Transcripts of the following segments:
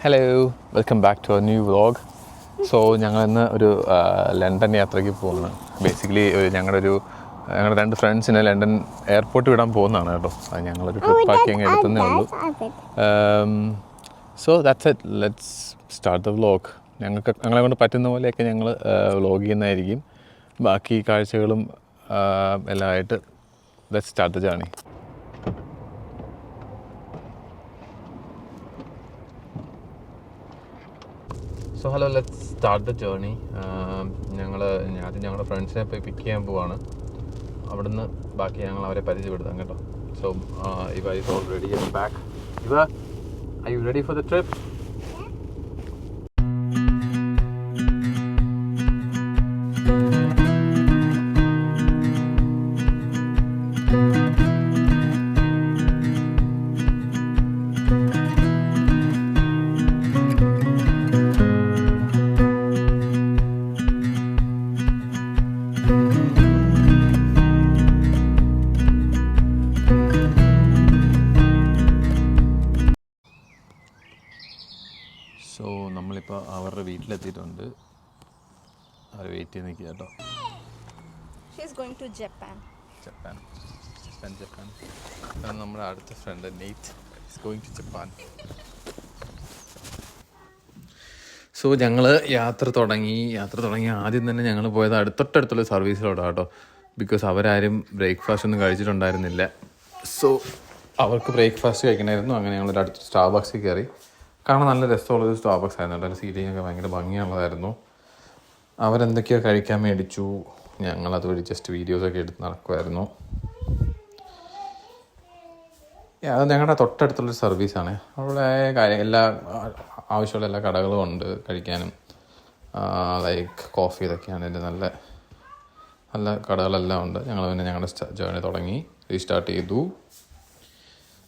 Hello, welcome back to new vlog. So ഞങ്ങളിന്ന് ഒരു London യാത്രയ്ക്ക് പോകുന്നു. ബേസിക്കലി ഞങ്ങളുടെ 2 ഫ്രണ്ട്സിനെ ലണ്ടൻ എയർപോർട്ട് വിടാൻ പോകുന്നതാണ് കേട്ടോ. അത് ഞങ്ങളൊരു ട്രിപ്പാക്കി അങ്ങ് എടുത്തതേ ഉള്ളൂ. So that's it, let's start the vlog. ഞങ്ങളെ കൊണ്ട് പറ്റുന്ന പോലെയൊക്കെ ഞങ്ങൾ വ്ളോഗ് ചെയ്യുന്നതായിരിക്കും. ബാക്കി കാഴ്ചകളും എല്ലാം ആയിട്ട് let's start the journey. So hello, let's start the journey. ആദ്യം ഞങ്ങളുടെ ഫ്രണ്ട്സിനെ പോയി പിക്ക് ചെയ്യാൻ പോവാണ്. അവിടുന്ന് ബാക്കി ഞങ്ങൾ അവരെ പരിചയപ്പെടുത്താം കേട്ടോ. So Eva is all ready and back. Eva, are you ready for the trip? So നമ്മളിപ്പോൾ അവരുടെ വീട്ടിലെത്തിയിട്ടുണ്ട്. അവർ വെയിറ്റ് ചെയ്ത് നിൽക്കുക കേട്ടോ. ജപ്പാൻ. അതാണ് നമ്മുടെ അടുത്ത ഫ്രണ്ട് നെയ്ത്ത് is going to Japan. So ഞങ്ങൾ യാത്ര തുടങ്ങി ആദ്യം തന്നെ ഞങ്ങൾ പോയത് തൊട്ടടുത്തുള്ള സർവീസിലോട്ടാണ് കേട്ടോ. ബിക്കോസ് അവരാരും ബ്രേക്ക്ഫാസ്റ്റ് ഒന്നും കഴിച്ചിട്ടുണ്ടായിരുന്നില്ല. സോ അവർക്ക് ബ്രേക്ക്ഫാസ്റ്റ് കഴിക്കണമായിരുന്നു. അങ്ങനെ ഞങ്ങളൊരു അടുത്ത് സ്റ്റാർബക്സിൽ കയറി. കാണാൻ നല്ല രസമുള്ളൊരു സ്റ്റാർബക്സ് ആയിരുന്നു കേട്ടോ. സീറ്റിങ്ങൊക്കെ ഭയങ്കര ഭംഗിയുള്ളതായിരുന്നു. അവരെന്തൊക്കെയോ കഴിക്കാൻ മേടിച്ചു. ഞങ്ങളതുവഴി ജസ്റ്റ് വീഡിയോസൊക്കെ എടുത്ത് നടക്കുമായിരുന്നു. അത് ഞങ്ങളുടെ തൊട്ടടുത്തുള്ളൊരു സർവീസാണ്. അവിടെ എല്ലാ ആവശ്യമുള്ള എല്ലാ കടകളും ഉണ്ട് കഴിക്കാനും. ലൈക്ക് കോഫി ഇതൊക്കെയാണ് എൻ്റെ നല്ല നല്ല കടകളെല്ലാം ഉണ്ട്. ഞങ്ങൾ പിന്നെ ഞങ്ങളുടെ ജേർണി തുടങ്ങി, റീസ്റ്റാർട്ട് ചെയ്തു.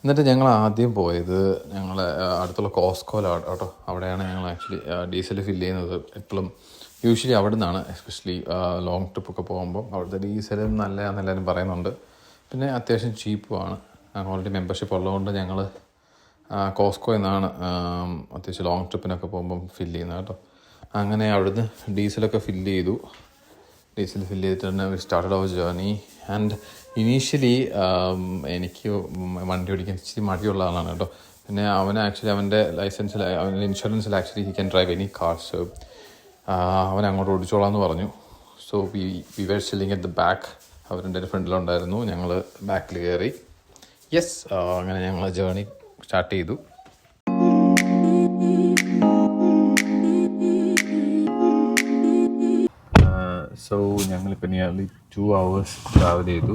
എന്നിട്ട് ഞങ്ങൾ ആദ്യം പോയത് ഞങ്ങൾ അടുത്തുള്ള കോസ്കോയിലാണ് കേട്ടോ. അവിടെയാണ് ഞങ്ങൾ ആക്ച്വലി ഡീസൽ ഫില്ല് ചെയ്യുന്നത് എപ്പോഴും. യൂഷ്വലി അവിടെ നിന്നാണ്, എസ്പെഷ്യലി ലോങ് ട്രിപ്പൊക്കെ പോകുമ്പോൾ അവിടുത്തെ ഡീസലും നല്ലതാണെന്ന് എല്ലാവരും പറയുന്നുണ്ട്. പിന്നെ അത്യാവശ്യം ചീപ്പുമാണ്. ഓൾറെഡി മെമ്പർഷിപ്പ് ഉള്ളതുകൊണ്ട് ഞങ്ങൾ കോസ്കോയിൽ നിന്നാണ് അത്യാവശ്യം ലോങ് ട്രിപ്പിനൊക്കെ പോകുമ്പം ഫില്ല് ചെയ്യുന്നത് കേട്ടോ. അങ്ങനെ അവിടുന്ന് ഡീസലൊക്കെ ഫില്ല് ചെയ്തു. ഡീസൽ ഫില്ല് ചെയ്തിട്ട് തന്നെ started our journey. And initially എനിക്ക് വണ്ടി ഓടിക്കാൻ ഇച്ചിരി മടിയുള്ള ആളാണ് കേട്ടോ. പിന്നെ അവൻ്റെ ലൈസൻസിൽ, അവൻ്റെ ഇൻഷുറൻസിൽ actually he can drive any car. So അവൻ അങ്ങോട്ട് ഓടിച്ചോളാമെന്ന് പറഞ്ഞു. So we were chilling at the back. അവരുടെ ഫ്രണ്ടിലുണ്ടായിരുന്നു, ഞങ്ങൾ ബാക്കിൽ കയറി. യെസ്, അങ്ങനെ ഞങ്ങൾ ജേർണി സ്റ്റാർട്ട് ചെയ്തു. സോ ഞങ്ങളിപ്പോൾ നിയർലി 2 hours ട്രാവൽ ചെയ്തു.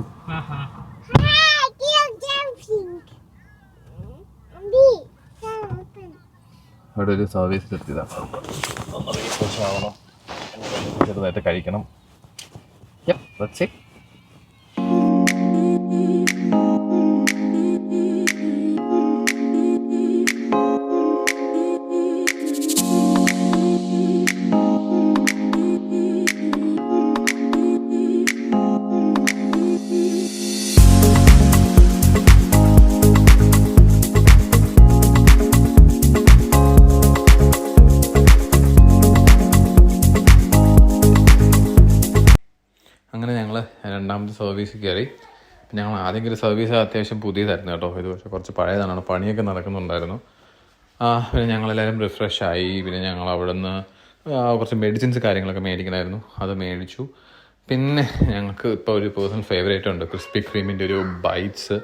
അവിടെ ഒരു സർവീസ് നിർത്തിയതാണ്. ഒന്ന് റീഫ്രഷ് ആവണം, ചെറുതായിട്ട് കഴിക്കണം. Yep, that's it. അങ്ങനെ ഞങ്ങൾ രണ്ടാമത്തെ സർവീസ് കയറി. ഞങ്ങൾ ആദ്യം കയറിയ സർവീസ് അത്യാവശ്യം പുതിയതായിരുന്നു കേട്ടോ. ഇത് പക്ഷേ കുറച്ച് പഴയതാണ്, പണിയൊക്കെ നടക്കുന്നുണ്ടായിരുന്നു. പിന്നെ ഞങ്ങളെല്ലാവരും റിഫ്രഷായി. പിന്നെ ഞങ്ങൾ അവിടെ നിന്ന് കുറച്ച് മെഡിസിൻസ് കാര്യങ്ങളൊക്കെ മേടിക്കണമായിരുന്നു, അത് മേടിച്ചു. പിന്നെ ഞങ്ങൾക്ക് ഇപ്പോൾ ഒരു പേഴ്സണൽ ഫേവറേറ്റ് ഉണ്ട്, ക്രിസ്പി ക്രീമിൻ്റെ ഒരു ബൈറ്റ്സ്.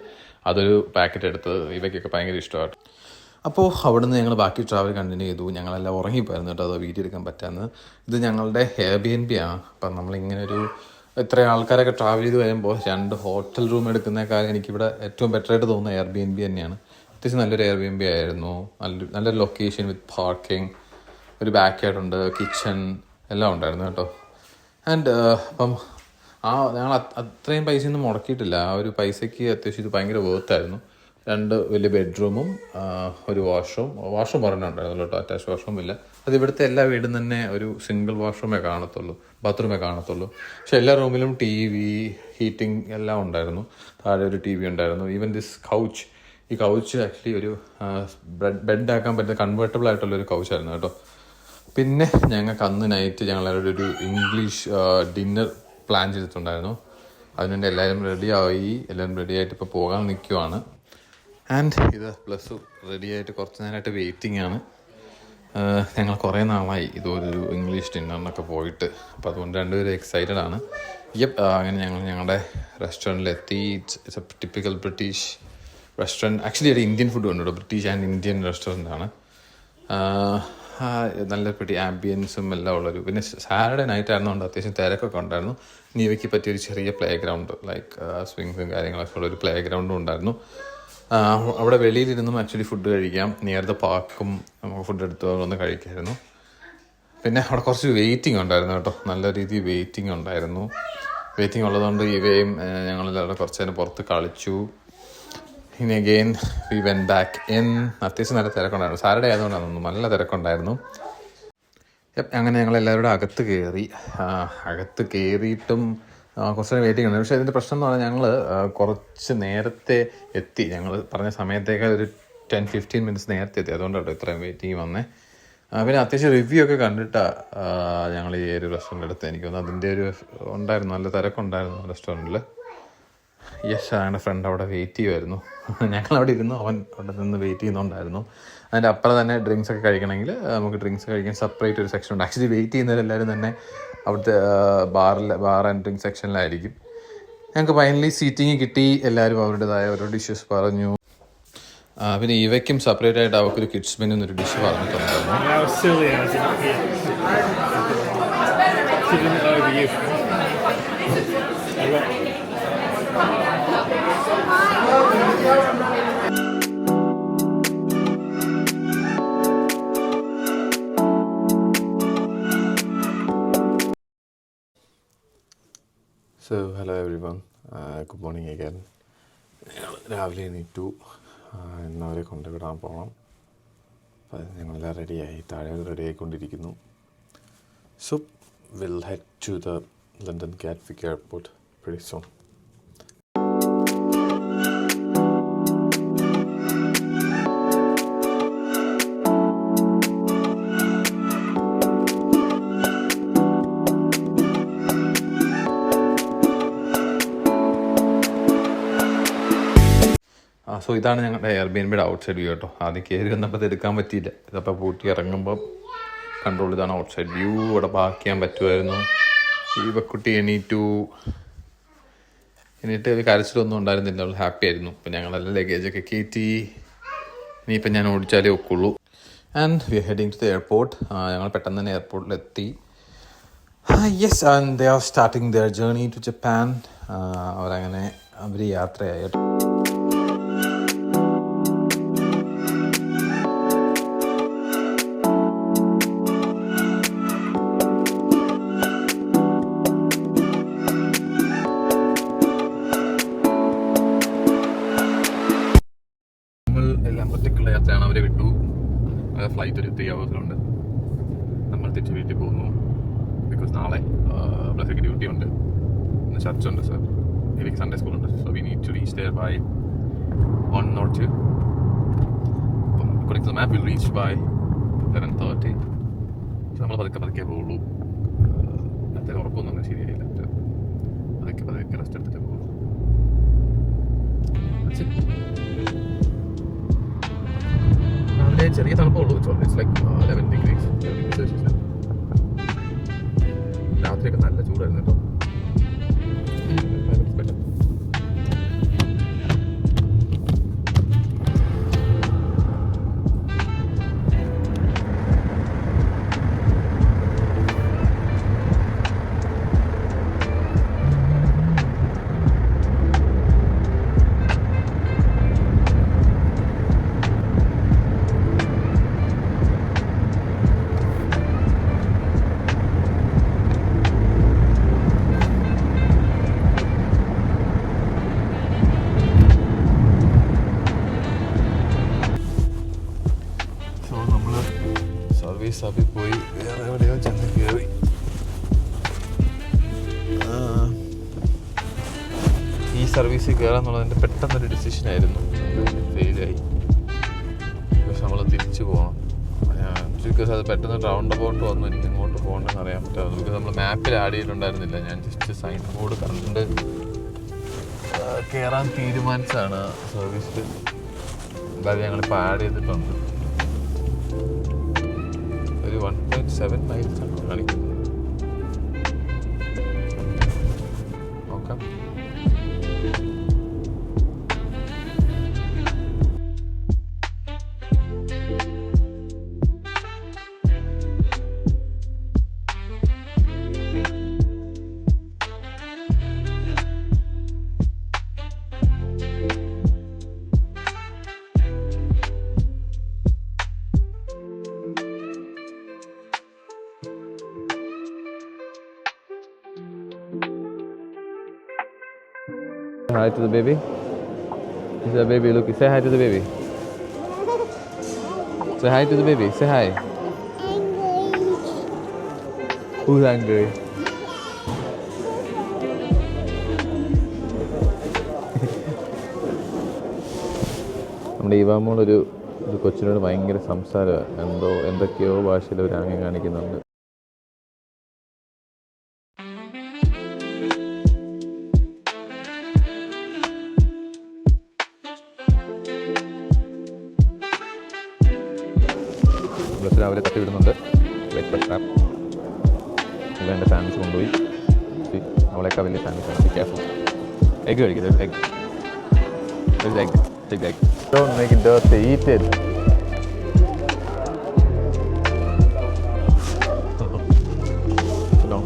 അതൊരു പാക്കറ്റ് എടുത്തത് ഇവയ്ക്കൊക്കെ ഭയങ്കര ഇഷ്ടമാണ്. അപ്പോൾ അവിടെ നിന്ന് ഞങ്ങൾ ബാക്കി ട്രാവൽ കണ്ടിന്യൂ ചെയ്തു. ഞങ്ങളെല്ലാം ഉറങ്ങിപ്പോയിരുന്നു കേട്ടോ, അത് വീഡിയോ എടുക്കാൻ പറ്റാമെന്ന്. ഇത് ഞങ്ങളുടെ എയർബിഎൻബി ആണ്. അപ്പം നമ്മളിങ്ങനെ ഇത്ര ആൾക്കാരൊക്കെ ട്രാവൽ ചെയ്ത് വരുമ്പോൾ 2 ഹോട്ടൽ റൂം എടുക്കുന്നേക്കാളും എനിക്കിവിടെ ഏറ്റവും ബെറ്ററായിട്ട് തോന്നുന്ന എയർബിഎൻബി തന്നെയാണ്. അത്യാവശ്യം നല്ലൊരു എയർബിഎൻബി ആയിരുന്നു. നല്ലൊരു ലൊക്കേഷൻ വിത്ത് പാർക്കിംഗ്, ഒരു ബാക്ക് യാർഡ് ഉണ്ട്, കിച്ചൺ എല്ലാം ഉണ്ടായിരുന്നു കേട്ടോ. ആൻഡ് അപ്പം ഞങ്ങൾ അത്രയും പൈസയൊന്നും മുടക്കിയിട്ടില്ല. ആ ഒരു പൈസയ്ക്ക് അത്യാവശ്യം ഇത് ഭയങ്കര വേർത്തായിരുന്നു. 2 വലിയ ബെഡ്റൂമും ഒരു വാഷ്റൂം പറഞ്ഞിട്ടുണ്ടായിരുന്നു കേട്ടോ. അറ്റാച്ച് വാഷ്റൂം ഇല്ല. അത് ഇവിടുത്തെ എല്ലാ വീടും തന്നെ ഒരു സിംഗിൾ വാഷ്റൂമേ കാണത്തുള്ളൂ, ബാത്റൂമേ കാണത്തുള്ളൂ. പക്ഷെ എല്ലാ റൂമിലും TV, ഹീറ്റിംഗ് എല്ലാം ഉണ്ടായിരുന്നു. താഴെ ഒരു TV ഉണ്ടായിരുന്നു. ഈവൻ ദിസ് കൗച്ച് ഈ കൗച്ച് ആക്ച്വലി ഒരു ബെഡാക്കാൻ പറ്റുന്ന കൺവേർട്ടബിൾ ആയിട്ടുള്ളൊരു കൗച്ചായിരുന്നു കേട്ടോ. പിന്നെ ഞങ്ങൾക്ക് അന്ന് നൈറ്റ് ഞങ്ങളൊരു ഇംഗ്ലീഷ് ഡിന്നർ പ്ലാൻ ചെയ്തിട്ടുണ്ടായിരുന്നു. അതിനുവേണ്ടി എല്ലാവരും എല്ലാവരും റെഡിയായിട്ട് ഇപ്പോൾ പോകാൻ നിൽക്കുവാണ്. ആൻഡ് ഇത് പ്ലസ് റെഡിയായിട്ട് കുറച്ച് നേരമായിട്ട് വെയിറ്റിംഗ് ആണ്. ഞങ്ങൾ കുറേ നാളായി ഇതൊരു ഇംഗ്ലീഷ് ഡിന്നറിനൊക്കെ പോയിട്ട്, അപ്പോൾ അതുകൊണ്ട് രണ്ടുപേരും എക്സൈറ്റഡ് ആണ്. അങ്ങനെ ഞങ്ങൾ ഞങ്ങളുടെ റെസ്റ്റോറൻറ്റിലെത്തി. It's a typical British restaurant. Actually ഒരു ഇന്ത്യൻ ഫുഡ് ഉണ്ട്, ബ്രിട്ടീഷ് ആൻഡ് ഇന്ത്യൻ റെസ്റ്റോറൻ്റ് ആണ്. നല്ല പിടി ആംബിയൻസും എല്ലാം ഉള്ളൊരു, പിന്നെ സാറ്റർഡേ നൈറ്റ് ആയിരുന്നുകൊണ്ട് അത്യാവശ്യം തിരക്കൊക്കെ ഉണ്ടായിരുന്നു. നീവയ്ക്ക് പറ്റിയൊരു ചെറിയ പ്ലേ ഗ്രൗണ്ട്, ലൈക്ക് സ്വിങ്സും കാര്യങ്ങളൊക്കെ ഉള്ളൊരു പ്ലേ ഗ്രൗണ്ടും ഉണ്ടായിരുന്നു. അവിടെ വെളിയിലിരുന്നും ആക്ച്വലി ഫുഡ് കഴിക്കാം. നിയർ ദ പാർക്കും നമുക്ക് ഫുഡ് എടുത്ത് വന്ന് കഴിക്കായിരുന്നു. പിന്നെ അവിടെ കുറച്ച് വെയിറ്റിംഗ് ഉണ്ടായിരുന്നു കേട്ടോ, നല്ല രീതിയിൽ വെയിറ്റിംഗ് ഉണ്ടായിരുന്നു. വെയിറ്റിംഗ് ഉള്ളതുകൊണ്ട് ഇവയും ഞങ്ങളെല്ലാവരും കുറച്ച് നേരം പുറത്ത് കളിച്ചു. ഇനി again we when back in. അത്യാവശ്യം നല്ല തിരക്കുണ്ടായിരുന്നു, സാറ്റർഡേ ആയതുകൊണ്ടാണ് തോന്നുന്നു, നല്ല തിരക്കുണ്ടായിരുന്നു. അങ്ങനെ ഞങ്ങളെല്ലാവരും അകത്ത് കയറിയിട്ടും കുറച്ച് നേരം വെയിറ്റിംഗ് ഉണ്ട്. പക്ഷേ ഇതിൻ്റെ പ്രശ്നം എന്ന് പറഞ്ഞാൽ ഞങ്ങൾ കുറച്ച് നേരത്തെ എത്തി. ഞങ്ങൾ പറഞ്ഞ സമയത്തേക്കാൾ ഒരു 10-15 മിനിറ്റ്സ് നേരത്തെ എത്തി, അതുകൊണ്ടാണ് ഇത്രയും വെയിറ്റിംഗ് വന്നേ. പിന്നെ അത്യാവശ്യം റിവ്യൂ ഒക്കെ കണ്ടിട്ടാണ് ഞങ്ങൾ ഈ ഒരു റെസ്റ്റോറൻറ്റ് എടുത്ത്. എനിക്ക് തോന്നുന്നു അതിൻ്റെ ഒരു ഉണ്ടായിരുന്നു, നല്ല തിരക്കുണ്ടായിരുന്നു റെസ്റ്റോറൻറ്റിൽ. ഞങ്ങളുടെ ഫ്രണ്ട് അവിടെ വെയിറ്റ് ചെയ്യുമായിരുന്നു. ഞങ്ങളവിടെ ഇരുന്നു, അവൻ അവിടെ നിന്ന് വെയിറ്റ് ചെയ്യുന്നുണ്ടായിരുന്നു. അതിൻ്റെ അപ്പുറം തന്നെ ഡ്രിങ്ക്സ് ഒക്കെ കഴിക്കണമെങ്കിൽ നമുക്ക് ഡ്രിങ്ക്സ് കഴിക്കാൻ സെപ്പറേറ്റ് ഒരു സെക്ഷൻ ഉണ്ട്. ആക്ച്വലി വെയിറ്റ് ചെയ്യുന്നവരെല്ലാവരും തന്നെ അവിടുത്തെ ബാർ ആൻഡ് ഡ്രിങ്ക് സെക്ഷനിലായിരിക്കും. ഞങ്ങൾക്ക് ഫൈനലി സീറ്റിംഗ് കിട്ടി. എല്ലാവരും അവരുടേതായ ഓരോ ഡിഷസ് പറഞ്ഞു. പിന്നെ ഇവയ്ക്കും സെപ്പറേറ്റ് ആയിട്ട് അവർക്കൊരു കിഡ്സ് മെനു എന്നൊരു ഡിഷ് പറഞ്ഞിട്ടുണ്ടായിരുന്നു. So hello everyone, good morning again. രാവിലെ എണീറ്റു, ഇന്നവരെ കൊണ്ടുവിടാൻ പോകണം. അപ്പം ഞങ്ങളെല്ലാം റെഡിയായി, താഴെ ready ആയിക്കൊണ്ടിരിക്കുന്നു. So we'll head to the London Gatwick Airport pretty soon. So ഇതാണ് ഞങ്ങളുടെ എയർബിഎൻബിയുടെ ഔട്ട് സൈഡ് വ്യൂ കേട്ടോ. ആദ്യം കയറി വന്നപ്പോൾ ഇത് എടുക്കാൻ പറ്റിയില്ല, ഇതപ്പോൾ പൂട്ടി ഇറങ്ങുമ്പോൾ കൺട്രോൾ ഇതാണ് ഔട്ട് സൈഡ് വ്യൂ. ഇവിടെ പാർക്ക് ചെയ്യാൻ പറ്റുമായിരുന്നു. ഈ കുട്ടി എണീറ്റ് കരച്ചിലൊന്നും ഉണ്ടായിരുന്നില്ല, അവൾ ഹാപ്പി ആയിരുന്നു. ഇപ്പം ഞങ്ങളെല്ലാം ലഗേജൊക്കെ കയറ്റി. ഇനിയിപ്പം ഞാൻ ഓടിച്ചാലേ ഒക്കുള്ളൂ. And we are heading to the airport. ഞങ്ങൾ പെട്ടെന്ന് തന്നെ എയർപോർട്ടിലെത്തി. Yes, and they are starting their journey to Japan. അവർ യാത്രയായി കേട്ടോ. ഒറ്റയ്ക്കുള്ള യാത്രയാണ്. അവരെ വിട്ടു. ഫ്ലൈറ്റ് ഒരു 3 hours നമ്മൾ തിരിച്ച് വീട്ടിൽ പോകുന്നു. ബിക്കോസ് നാളെ പ്ലസ് ഡ്യൂട്ടി ഉണ്ട്, ഇന്ന് ചർച്ചുണ്ട് സർ, എനിക്ക് സൺഡേ സ്കൂളുണ്ട്. So we need to reach there by 1 or 2. According to the map will reach by 11:30. പക്ഷെ നമ്മൾ പതുക്കെ പോകുള്ളൂ. അത്ര ഉറപ്പൊന്നും ശരിയായില്ല. പതുക്കെ റെസ്റ്റ് എടുത്തിട്ട് പോകുള്ളൂ. ചെറിയ തണുപ്പുള്ളൂ. It's like 11 degrees. രാത്രിയൊക്കെ നല്ല ചൂടായിരുന്നു കേട്ടോ. സർവീസ് പോയി വേറെ എവിടെയോ ചെന്ന് കയറി. ഈ സർവീസിൽ കയറാന്നുള്ളതിൻ്റെ പെട്ടെന്നൊരു ഡിസിഷനായിരുന്നു. ഫെയിലായി. പക്ഷെ നമ്മൾ തിരിച്ചു പോകണം. ബിക്കോസ് അത് പെട്ടെന്ന് റൗണ്ട് അബൌട്ട് വന്നു. എനിക്ക് ഇങ്ങോട്ട് പോകണമെന്ന് അറിയാൻ പറ്റാതെ. ബിക്കോസ് നമ്മൾ മാപ്പിൽ ആഡ് ചെയ്തിട്ടുണ്ടായിരുന്നില്ല. ഞാൻ ജസ്റ്റ് സൈൻ ബോർഡ് കണ്ട് കയറാൻ തീരുമാനിച്ചതാണ് സർവീസിൽ. എന്തായാലും ഞങ്ങളിപ്പോൾ ആഡ് ചെയ്തിട്ടുണ്ട്. ഒരു 1.7 മൈൽസാണ് കാണിക്കുന്നത്. നോക്കാം. Hi to the baby. Is that baby? Look, say hi to the baby. Say hi to the baby. Say hi. Who's angry? നമ്മുടെ ഇവാമോളൊരു കൊച്ചിനോട് ഭയങ്കര സംസാരമാണ്. എന്തൊക്കെയോ ഭാഷയിൽ ഒരു ആംഗ്യം കാണിക്കുന്നുണ്ട്. ബസ് രാവിലെ തട്ടി വിടുന്നുണ്ട്. ഇവിടെ എൻ്റെ ഫാമിലി കൊണ്ടുപോയി. അവളേക്കാൾ വലിയ ഫാമിലിയാണ്. കെയർഫുൾ. എഗ് കഴിക്കുന്നത്. egg. Don't make it dirty. Eat it. No.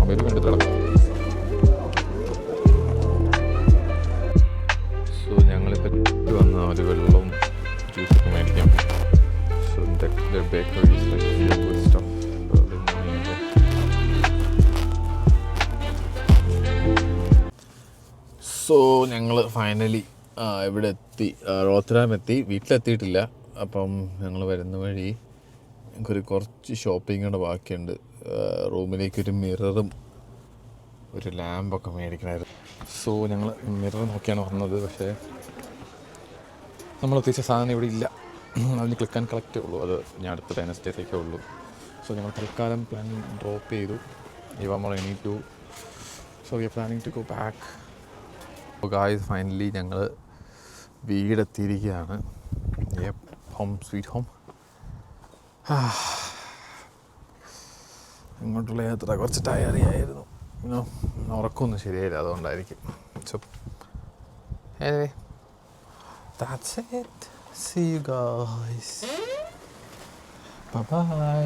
അമ്മേര് കണ്ടിട്ടടാ. സോ ഞങ്ങളിപ്പോൾ വന്ന ഒരു വെള്ളവും ജ്യൂസൊക്കെ മേടിക്കാം. So bakery stuff. സോ ഞങ്ങൾ ഫൈനലി ഇവിടെ എത്തി. റോത്തറാം എത്തി. വീട്ടിലെത്തിയിട്ടില്ല. അപ്പം ഞങ്ങൾ വരുന്ന വഴി ഞങ്ങൾക്കൊരു കുറച്ച് ഷോപ്പിംഗ് കൂടെ ബാക്കിയുണ്ട്. റൂമിലേക്കൊരു മിററും ഒരു ലാമ്പൊക്കെ മേടിക്കണമായിരുന്നു. സോ ഞങ്ങൾ മിറർ നോക്കിയാണ് വന്നത്. പക്ഷേ നമ്മൾ ഉദ്ദേശിച്ച സാധനം ഇവിടെ ഇല്ല. അതിന് ക്ലിക്ക് ആൻഡ് കളക്റ്റേ ഉള്ളൂ. അത് ഞാൻ അടുത്ത വെനസ്ഡേയിലേക്കേ ഉള്ളൂ. സോ ഞങ്ങൾ തൽക്കാലം പ്ലാൻ ഡ്രോപ്പ് ചെയ്തു. നമ്മൾ എണീറ്റു. So we are planning to go back. Guys, finally ഞങ്ങൾ വീടെത്തിയിരിക്കുകയാണ്. Home sweet home. ഇങ്ങോട്ടുള്ള യാത്ര കുറച്ച് ടയറിയായിരുന്നു. ഉറക്കമൊന്നും ശരിയായില്ല. അതുകൊണ്ടായിരിക്കും. So anyway, that's it. See you guys. Bye-bye.